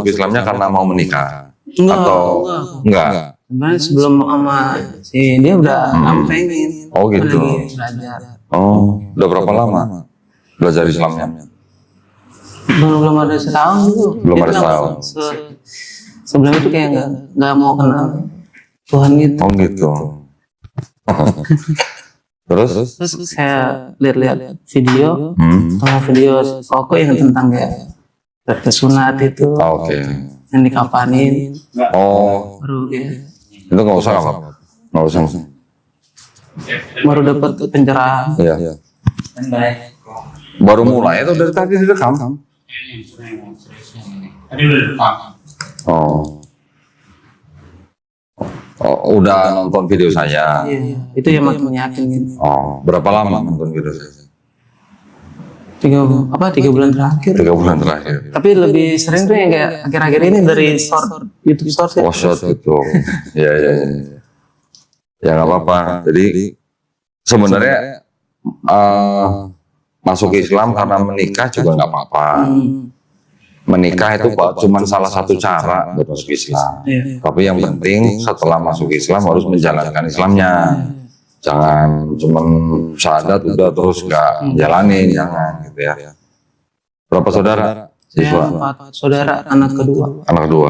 Islamnya karena mau menikah Enggak, atau enggak? sebenarnya sebelum sama si dia udah pengen. Oh gitu. Lagi belajar. Oh, udah berapa lama belajar Islamnya? Belum ada setahun tuh. Belum Dia ada bilang setahun. sebelum itu kayak nggak mau kenal Tuhan gitu. Oh gitu. Terus? Terus saya lihat-lihat video, Hmm. sama video koko yang tentang kayak sunat itu, Oke. yang dikapanin, Oh, baru ya, itu nggak usah apa? Nggak usah. baru dapat pencerahan. Iya. Baru mulai atau dari tadi direkam? Oh. Oh, udah nonton video saya. Iya, itu yang makin meyakinkan. Oh, berapa lama nonton video saya? 3 bulan terakhir. 3 bulan terakhir. Tapi lebih sering tuh yang kayak akhir-akhir ini dari YouTube Short ya. Oh, short itu. Ya. Ya nggak apa-apa. Jadi sebenarnya masuk Islam karena menikah juga nggak apa-apa. Menikah itu cuma salah satu cara buat masuk Islam. Iya. Tapi yang penting setelah masuk Islam harus menjalankan Islamnya. Jangan cuma syahadat udah terus nggak jalanin, jangan gitu ya. Berapa saudara? Saya Siswa? 4 saudara, anak kedua. Anak kedua.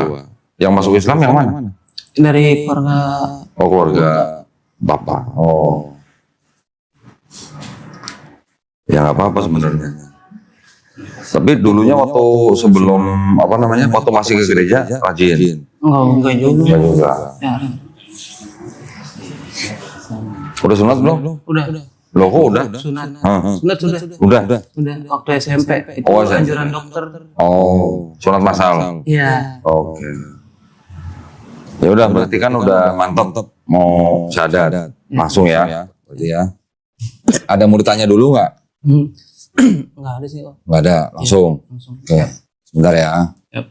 Yang masuk Islam yang mana? Dari keluarga Oh, keluarga bapak. Oh. Ya nggak apa-apa sebenarnya. Tapi dulunya waktu sebelum waktu masih ke gereja rajin. enggak juga. Enggak juga. Ya, Udah sunat belum? udah. Loh kok udah? Sunat. Hah. Sunat sudah. Udah. Udah waktu SMP itu Oh, SMP. anjuran dokter. Oh, sunat masal. Iya. Oke. Ya udah berarti kan udah mantap mau syahadat. Langsung ya. Berarti ya. Ada mau ditanya dulu nggak? Enggak ada sih kok. Nggak ada, langsung. Langsung. Oke, sebentar ya. Yap.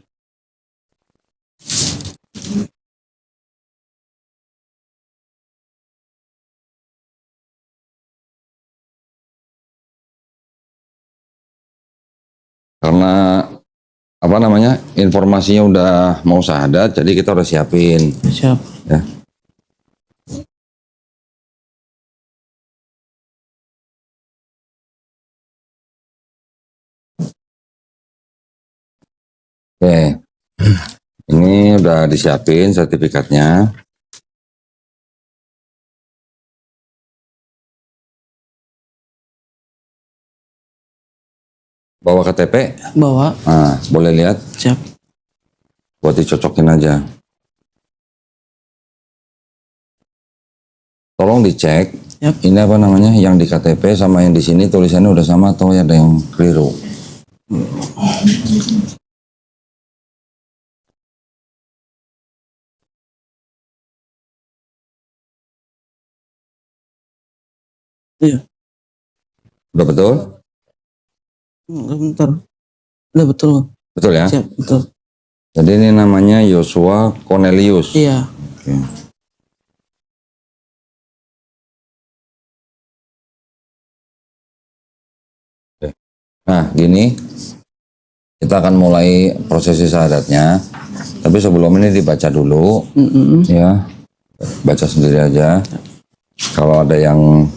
Karena informasinya udah mau syahadat, jadi kita udah siapin. Siap. Ya. Oke, ini udah disiapin sertifikatnya. Bawa KTP, Bawa. nah boleh lihat, Siap. buat dicocokin aja. Tolong dicek, Yap. ini yang di KTP sama yang di sini tulisannya udah sama atau ada yang keliru. Iya. Udah betul? Bentar. Udah betul. Betul ya? Siap, betul. Jadi ini namanya Yosua Cornelius. Iya. Oke. Nah, gini kita akan mulai prosesi syahadatnya. Tapi sebelum ini dibaca dulu, ya, baca sendiri aja. Kalau ada yang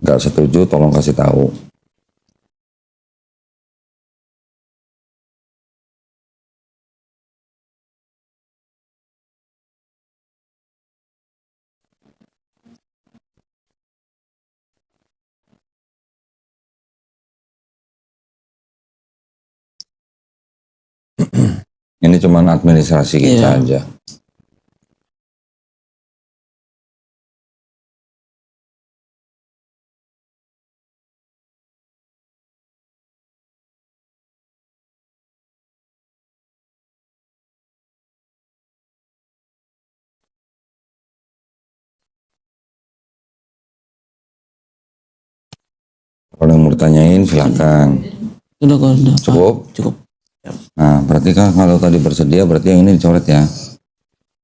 nggak setuju, tolong kasih tahu. Ini cuma administrasi kita aja. Kalau yang mau ditanyain silakan. Udah kok, udah. Cukup? Cukup. Nah, berarti kan kalau tadi bersedia berarti yang ini dicoret ya.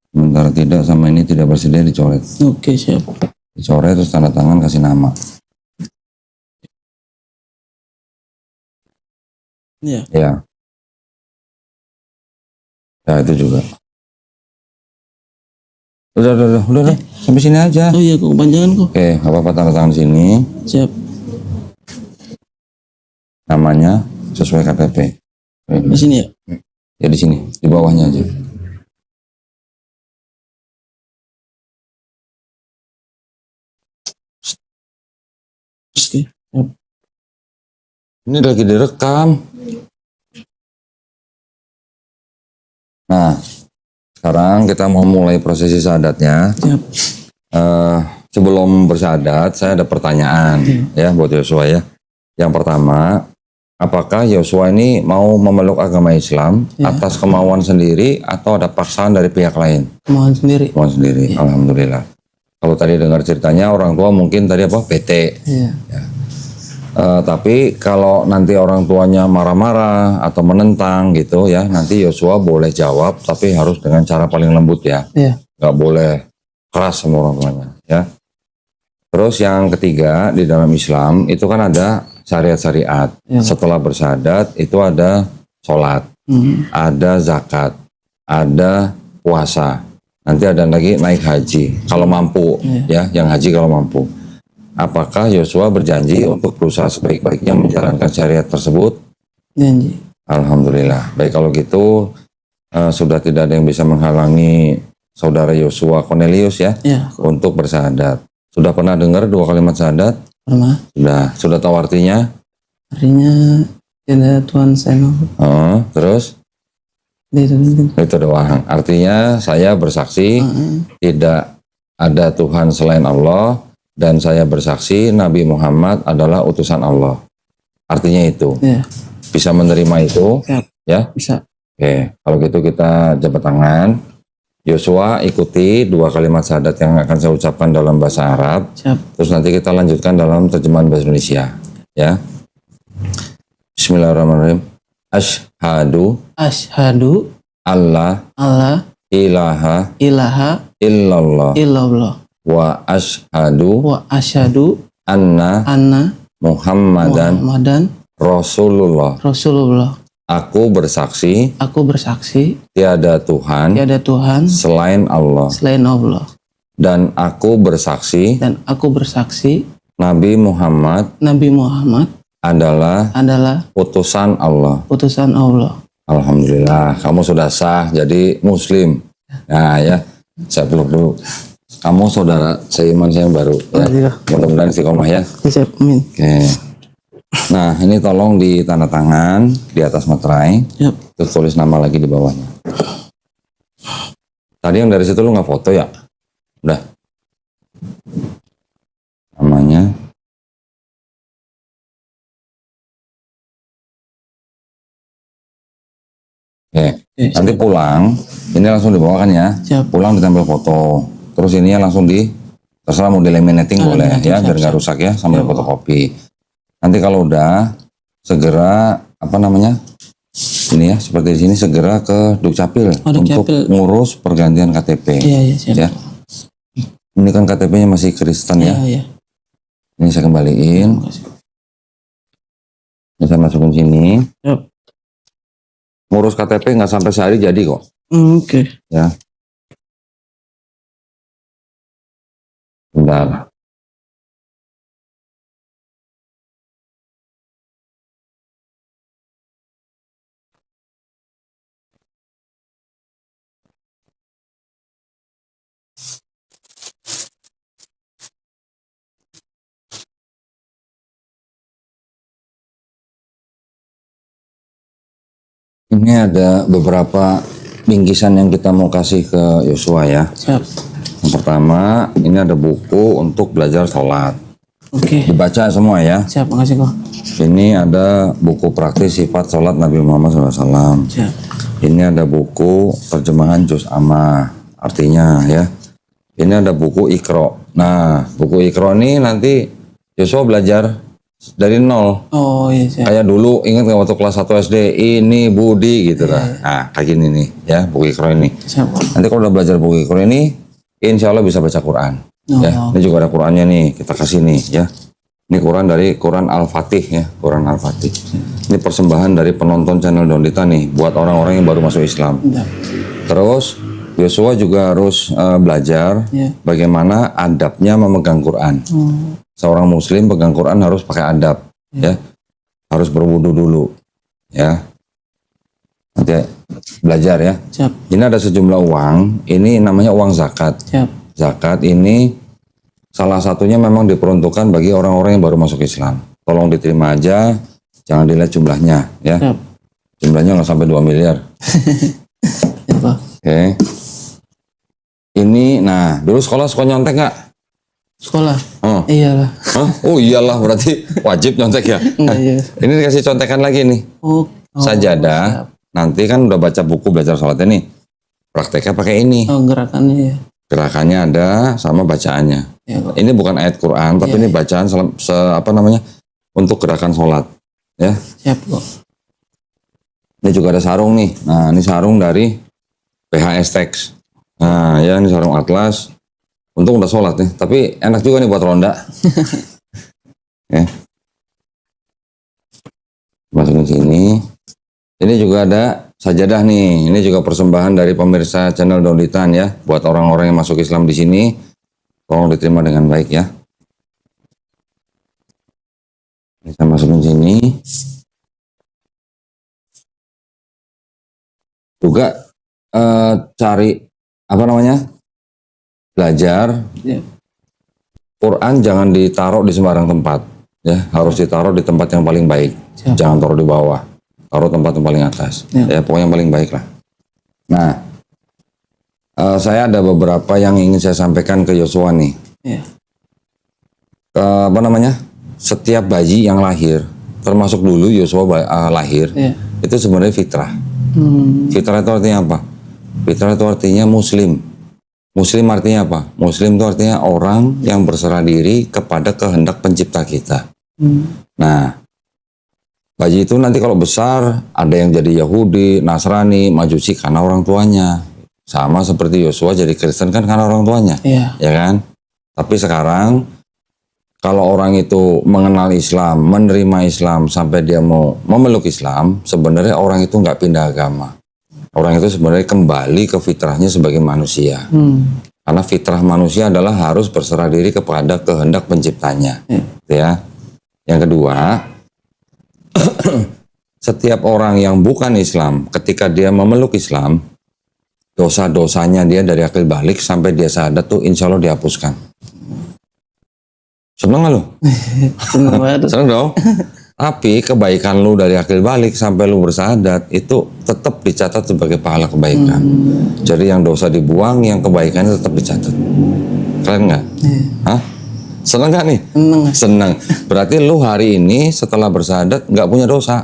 Sementara tidak sama ini tidak bersedia dicoret. Oke, siap. Dicoret terus tanda tangan kasih nama. Iya. Ya. Ya itu juga. Udah. Sampai sini aja. Oh iya, kok kepanjangan kok. Oke, nggak apa-apa, tanda tangan sini. Siap. Namanya sesuai KTP. Di sini ya? Ya di sini, di bawahnya aja. Oke. Siap. Ini lagi direkam. Nah, sekarang kita mau mulai prosesi syahadatnya. Siap. Sebelum bersyahadat, saya ada pertanyaan ya buat Yosua ya. Yang pertama, apakah Yosua ini mau memeluk agama Islam atas kemauan sendiri atau ada paksaan dari pihak lain? Kemauan sendiri. Kemauan sendiri, alhamdulillah. Kalau tadi dengar ceritanya orang tua mungkin tadi apa PT. Iya. Ya. Tapi kalau nanti orang tuanya marah-marah atau menentang gitu ya, nanti Yosua boleh jawab, tapi harus dengan cara paling lembut ya. Iya. Nggak boleh keras sama orang tuanya ya. Terus yang ketiga, di dalam Islam itu kan ada syariat-syariat. Ya. Setelah bersyahadat itu ada sholat, ada zakat, ada puasa. Nanti ada lagi naik haji kalau mampu ya, yang haji kalau mampu. Apakah Yosua berjanji untuk berusaha sebaik-baiknya menjalankan syariat tersebut? Janji. Alhamdulillah. Baik kalau gitu sudah tidak ada yang bisa menghalangi saudara Yosua Cornelius ya, untuk bersyahadat. Sudah pernah dengar 2 kalimat syahadat? Pernah. Sudah tahu artinya? Artinya tidak Tuhan saya mau. Terus? Itu doang. Artinya saya bersaksi tidak ada Tuhan selain Allah dan saya bersaksi Nabi Muhammad adalah utusan Allah. Artinya itu. Iya. Bisa menerima itu? Siap. Ya? Bisa. Oke, kalau gitu kita jabat tangan. Yosua ikuti 2 kalimat syahadat yang akan saya ucapkan dalam bahasa Arab. Siap. Terus nanti kita lanjutkan dalam terjemahan bahasa Indonesia. Ya. Bismillahirrahmanirrahim. Asyhadu Allah ilaha illallah wa asyhadu anna Muhammadan Rasulullah. Aku bersaksi tiada Tuhan selain Allah. Dan aku bersaksi Nabi Muhammad adalah utusan Allah. Alhamdulillah, kamu sudah sah jadi Muslim. Nah ya, saya peluk dulu. Kamu saudara seiman saya yang baru. Ya. Mudah-mudahan istiqomah ya. Siap, amin. Oke. Nah ini tolong di tanda tangan di atas materai. Terus tulis nama lagi di bawahnya. Tadi yang dari situ lu nggak foto ya? Udah. Namanya. Oke, nanti pulang, ini langsung dibawakan ya. Siap. Pulang ditempel foto. Terus ininya langsung terserah mau di laminating boleh ya, biar nggak rusak ya, sambil fotokopi. Nanti kalau udah, segera ini ya, seperti di sini segera ke Dukcapil untuk ngurus pergantian KTP. Iya, siap. Ya. Ini kan KTP-nya masih Kristen ya. Iya. Ini saya kembaliin. Ini saya masukin sini. Yep. Ngurus KTP nggak sampai sehari jadi kok. Oke. Ya. Bentar. Ini ada beberapa bingkisan yang kita mau kasih ke Yosua ya. Siap. Yang pertama, ini ada buku untuk belajar sholat. Oke. Dibaca semua ya. Siap, makasih kok. Ini ada buku praktis sifat sholat Nabi Muhammad SAW. Siap. Ini ada buku terjemahan Juz Amma, artinya ya. Ini ada buku Iqra. Nah, buku Iqra ini nanti Yosua belajar dari nol. Oh iya, siap. Kayak dulu, ingat nggak waktu kelas 1 SD, ini Budi gitu lah. Nah, kayak gini nih ya, buku Iqra ini. Siap. Nanti kalau udah belajar buku Iqra ini, insya Allah bisa baca Quran. Ya, ini juga ada Qurannya nih, kita kasih nih ya. Ini Quran dari Quran Al-Fatih ya, Quran Al-Fatih. Ini persembahan dari penonton channel Don Dita nih, buat orang-orang yang baru masuk Islam. Terus Yosua juga harus belajar Ya. bagaimana adabnya memegang Quran. Seorang muslim pegang Quran harus pakai adab, ya. Harus berwudu dulu, ya. Nanti belajar ya. Siap. Ini ada sejumlah uang, ini namanya uang zakat. Siap. Zakat ini salah satunya memang diperuntukkan bagi orang-orang yang baru masuk Islam. Tolong diterima aja, jangan dilihat jumlahnya, ya. Siap. Jumlahnya nggak sampai 2 miliar. Ya, Pak. Oke. Ini, nah, dulu sekolah suka nyontek nggak? Sekolah. Oh. Iyalah. Hah? Oh iyalah, berarti wajib nyontek ya. Iya. Ini dikasih contekan lagi nih. Oh. Sajadah. Siap. Nanti kan udah baca buku belajar sholatnya nih. Prakteknya pakai ini. Oh, gerakannya ya. Gerakannya ada sama bacaannya. Ya, Pak. Ini bukan ayat Quran, tapi ini bacaan untuk gerakan sholat. Ya. Siap kok. Ini juga ada sarung nih. Nah, ini sarung dari PHS Tex. Nah, ya ini sarung Atlas. Untung udah sholat nih, tapi enak juga nih buat ronda. Ya. Masukin sini. Ini juga ada sajadah nih. Ini juga persembahan dari pemirsa channel Donditan ya. Buat orang-orang yang masuk Islam di sini, tolong diterima dengan baik ya. Bisa masukin sini. Juga cari apa namanya? Belajar. Ya. Quran jangan ditaruh di sembarang tempat ya, harus ditaruh di tempat yang paling baik. Siap. Jangan taruh di bawah, taruh tempat yang paling atas. Ya. Ya, pokoknya yang paling baik lah. Nah, saya ada beberapa yang ingin saya sampaikan ke Yosua nih. Ya. Apa namanya? Setiap bayi yang lahir, termasuk dulu Yosua lahir, Ya. itu sebenarnya fitrah. Fitrah itu artinya apa? Fitrah itu artinya muslim. Muslim artinya apa? Muslim itu artinya orang yang berserah diri kepada kehendak pencipta kita. Nah, bayi itu nanti kalau besar, ada yang jadi Yahudi, Nasrani, Majusi karena orang tuanya. Sama seperti Yosua jadi Kristen kan karena orang tuanya. Iya. Ya kan? Tapi sekarang, kalau orang itu mengenal Islam, menerima Islam, sampai dia mau memeluk Islam, sebenarnya orang itu nggak pindah agama. Orang itu sebenarnya kembali ke fitrahnya sebagai manusia. Karena fitrah manusia adalah harus berserah diri kepada kehendak penciptanya. Ya. Yang kedua, setiap orang yang bukan Islam, ketika dia memeluk Islam, dosa-dosanya dia dari akil balik sampai dia sadar tuh insya Allah dihapuskan. Seneng gak lu? Seneng banget. Seneng dong? Tapi kebaikan lu dari akil balik sampai lu bersahadat itu tetap dicatat sebagai pahala kebaikan. Jadi yang dosa dibuang, yang kebaikannya tetap dicatat. Keren nggak? Hah? Seneng nggak nih? Seneng. Seneng. Berarti lu hari ini setelah bersahadat nggak punya dosa.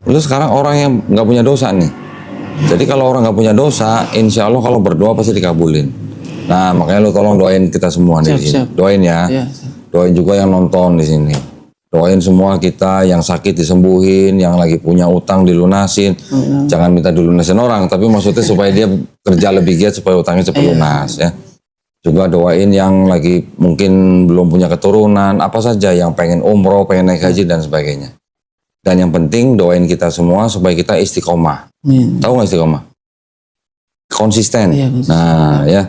Lu sekarang orang yang nggak punya dosa nih. Jadi kalau orang nggak punya dosa, insya Allah kalau berdoa pasti dikabulin. Nah makanya lu tolong doain kita semua nih di sini. Siap. Doain ya. Ya. Doain juga yang nonton di sini. Doain semua kita yang sakit disembuhin, yang lagi punya utang dilunasin. Jangan minta dilunasin orang, tapi maksudnya supaya dia kerja lebih giat supaya utangnya cepat lunas ya. Juga doain yang lagi mungkin belum punya keturunan, apa saja yang pengen umroh, pengen naik haji dan sebagainya. Dan yang penting doain kita semua supaya kita istiqomah. Tahu nggak istiqomah? Konsisten. Iya, konsisten. Nah ya,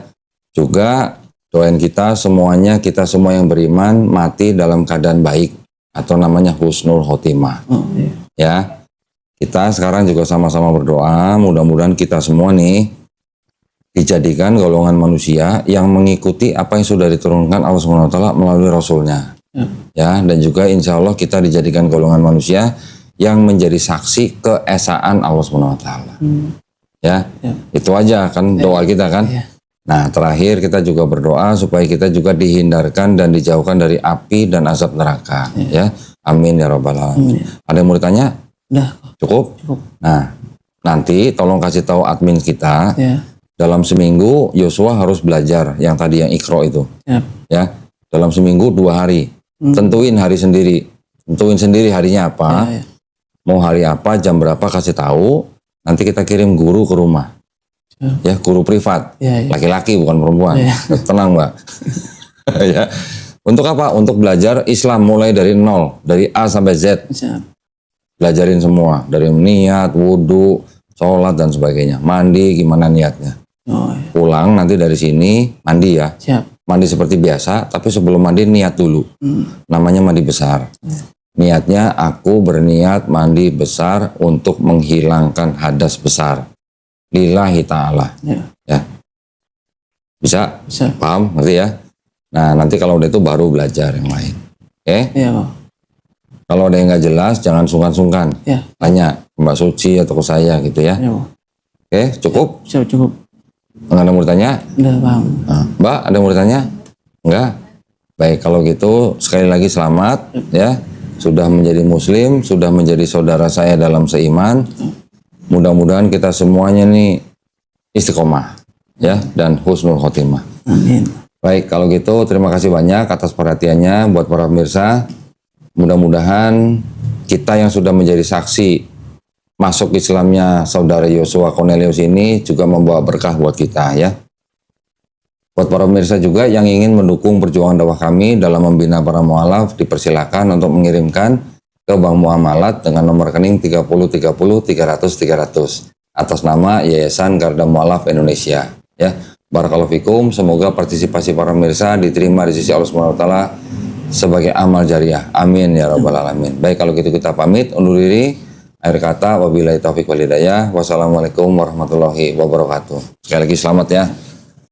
juga doain kita semuanya, kita semua yang beriman mati dalam keadaan baik. Atau namanya husnul khotimah. Ya, kita sekarang juga sama-sama berdoa, mudah-mudahan kita semua nih dijadikan golongan manusia yang mengikuti apa yang sudah diturunkan Allah SWT melalui Rasulnya. Ya, dan juga insya Allah kita dijadikan golongan manusia yang menjadi saksi keesaan Allah SWT. Ya, itu aja kan doa kita kan. Nah, terakhir kita juga berdoa supaya kita juga dihindarkan dan dijauhkan dari api dan azab neraka. Ya, amin ya rabbal alamin. Ada yang mau ditanya? Udah. Cukup? Nah, nanti tolong kasih tahu admin kita. Ya. Dalam seminggu Yosua harus belajar yang tadi yang Iqra itu. Ya, dalam seminggu 2 hari. Tentuin hari sendiri. Tentuin sendiri harinya apa. Mau hari apa, jam berapa kasih tahu. Nanti kita kirim guru ke rumah. Ya, guru privat, laki-laki bukan perempuan. Tenang Mbak. Ya. Untuk apa? Untuk belajar Islam mulai dari nol, dari A sampai Z. Belajarin semua, dari niat, wudhu, sholat dan sebagainya. Mandi gimana niatnya? Oh, iya. Pulang nanti dari sini mandi ya. Siap. Mandi seperti biasa, tapi sebelum mandi niat dulu. Namanya mandi besar. Niatnya aku berniat mandi besar untuk menghilangkan hadas besar. Lillahi ta'ala. Ya. Ya. Bisa? Bisa. Paham? Ngerti ya? Nah, nanti kalau udah itu baru belajar yang lain. Oke? Iya, Pak. Kalau ada yang nggak jelas, jangan sungkan-sungkan. Ya. Tanya ke Mbak Suci atau ke saya gitu ya. Iya, Pak. Oke, cukup? Siap, cukup. Nggak ada yang mau bertanya? Udah paham. Nah, Mbak, ada yang mau bertanya? Enggak? Baik, kalau gitu sekali lagi selamat ya. Sudah menjadi muslim, sudah menjadi saudara saya dalam seiman. Mudah-mudahan kita semuanya nih istiqomah ya dan husnul khotimah. Amin. Baik, kalau gitu terima kasih banyak atas perhatiannya buat para pemirsa. Mudah-mudahan kita yang sudah menjadi saksi masuk Islamnya saudara Yosua Cornelius ini juga membawa berkah buat kita ya. Buat para pemirsa juga yang ingin mendukung perjuangan dakwah kami dalam membina para mualaf, dipersilakan untuk mengirimkan ke Bank Muamalat dengan nomor rekening 30 30 300 300 atas nama Yayasan Garda Mualaf Indonesia ya. Barakallahu fikum, semoga partisipasi para pemirsa diterima di sisi Allah Subhanahu wa taala sebagai amal jariah. Amin ya rabbal alamin. Baik, kalau gitu kita pamit undur diri. Akhir kata wabillahi taufik wal hidayah. Wassalamualaikum warahmatullahi wabarakatuh. Sekali lagi selamat ya.